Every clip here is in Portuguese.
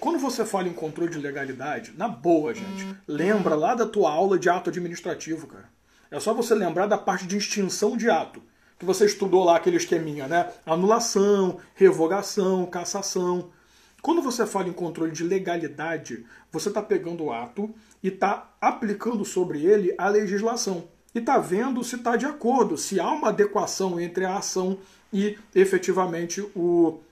Quando você fala em controle de legalidade, na boa, gente, lembra lá da tua aula de ato administrativo, cara. É só você lembrar da parte de extinção de ato, que você estudou lá aquele esqueminha, né? Anulação, revogação, cassação. Quando você fala em controle de legalidade, você está pegando o ato e está aplicando sobre ele a legislação. E está vendo se está de acordo, se há uma adequação entre a ação e efetivamente o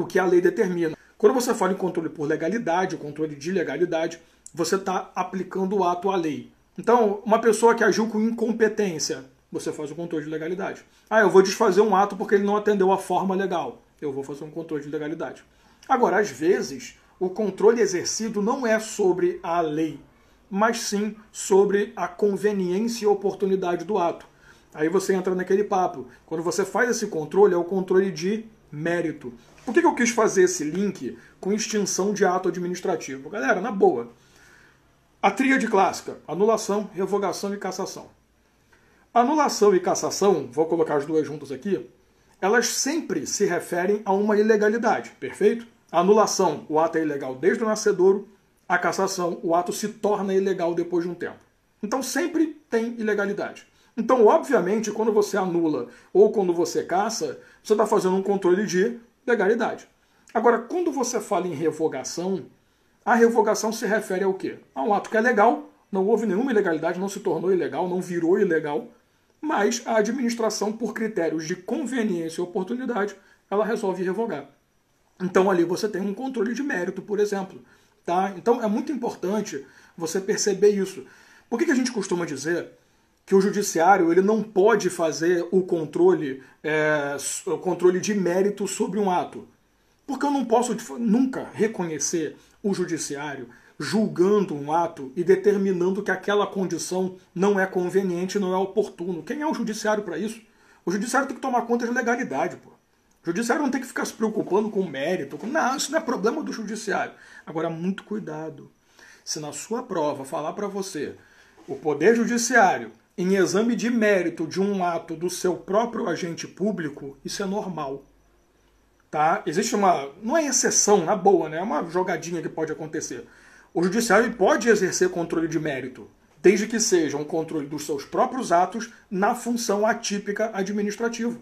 que a lei determina. Quando você fala em controle por legalidade, controle de legalidade, você está aplicando o ato à lei. Então, uma pessoa que agiu com incompetência, você faz o controle de legalidade. Eu vou desfazer um ato porque ele não atendeu a forma legal. Eu vou fazer um controle de legalidade. Agora, às vezes, o controle exercido não é sobre a lei, mas sim sobre a conveniência e oportunidade do ato. Aí você entra naquele papo. Quando você faz esse controle, é o controle de mérito. Por que eu quis fazer esse link com extinção de ato administrativo? Galera, na boa, a tríade clássica, anulação, revogação e cassação. Anulação e cassação, vou colocar as duas juntas aqui, elas sempre se referem a uma ilegalidade, perfeito? A anulação, o ato é ilegal desde o nascedouro, a cassação, o ato se torna ilegal depois de um tempo. Então sempre tem ilegalidade. Então, obviamente, quando você anula ou quando você cassa, você está fazendo um controle de legalidade. Agora, quando você fala em revogação, a revogação se refere ao quê? A um ato que é legal, não houve nenhuma ilegalidade, não se tornou ilegal, não virou ilegal, mas a administração, por critérios de conveniência e oportunidade, ela resolve revogar. Então ali você tem um controle de mérito, por exemplo. Tá? Então é muito importante você perceber isso. Por que a gente costuma dizer que o judiciário ele não pode fazer o controle de mérito sobre um ato? Porque eu não posso nunca reconhecer o judiciário julgando um ato e determinando que aquela condição não é conveniente, não é oportuno. Quem é o judiciário para isso? O judiciário tem que tomar conta de legalidade, pô. O judiciário não tem que ficar se preocupando com mérito. Não, isso não é problema do judiciário. Agora, muito cuidado. Se na sua prova falar para você o Poder Judiciário, em exame de mérito de um ato do seu próprio agente público, isso é normal. Tá? Existe uma... não é exceção, na boa, né? É uma jogadinha que pode acontecer. O judiciário pode exercer controle de mérito, desde que seja um controle dos seus próprios atos na função atípica administrativa.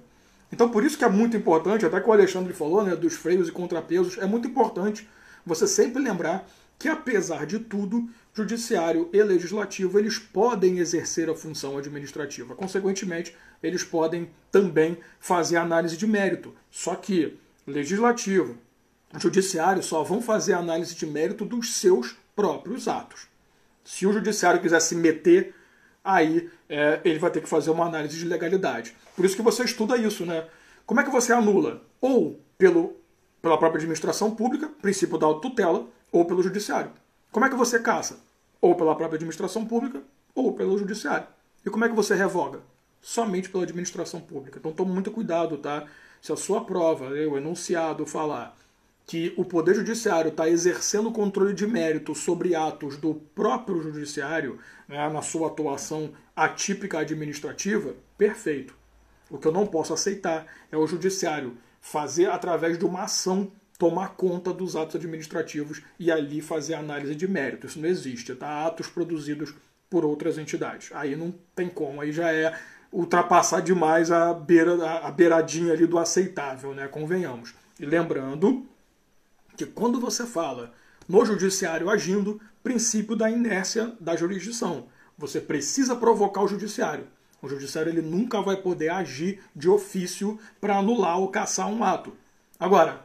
Então, por isso que é muito importante, até que o Alexandre falou, né, dos freios e contrapesos, é muito importante você sempre lembrar que, apesar de tudo, judiciário e legislativo, eles podem exercer a função administrativa. Consequentemente, eles podem também fazer análise de mérito. Só que legislativo, judiciário só vão fazer análise de mérito dos seus próprios atos. Se o judiciário quiser se meter, aí ele vai ter que fazer uma análise de legalidade. Por isso que você estuda isso, né? Como é que você anula? Ou pela própria administração pública, princípio da autotutela, ou pelo judiciário. Como é que você caça? Ou pela própria administração pública, ou pelo judiciário. E como é que você revoga? Somente pela administração pública. Então tome muito cuidado, tá? Se a sua prova, o enunciado falar que o Poder Judiciário está exercendo controle de mérito sobre atos do próprio Judiciário, né, na sua atuação atípica administrativa, perfeito. O que eu não posso aceitar é o Judiciário fazer, através de uma ação, tomar conta dos atos administrativos e ali fazer análise de mérito. Isso não existe, tá? Atos produzidos por outras entidades. Aí não tem como, aí já é ultrapassar demais a beiradinha ali do aceitável, né? Convenhamos. E lembrando que quando você fala no judiciário agindo, princípio da inércia da jurisdição. Você precisa provocar o judiciário. O judiciário ele nunca vai poder agir de ofício para anular ou cassar um ato. Agora,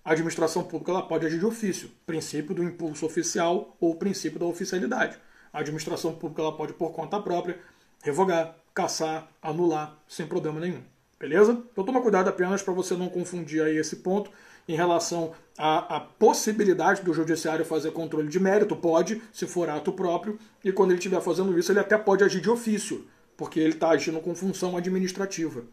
a administração pública ela pode agir de ofício. Princípio do impulso oficial ou princípio da oficialidade. A administração pública ela pode, por conta própria, revogar, cassar, anular, sem problema nenhum. Beleza? Então toma cuidado apenas para você não confundir aí esse ponto em relação à possibilidade do judiciário fazer controle de mérito. Pode, se for ato próprio, e quando ele estiver fazendo isso, ele até pode agir de ofício, porque ele está agindo com função administrativa.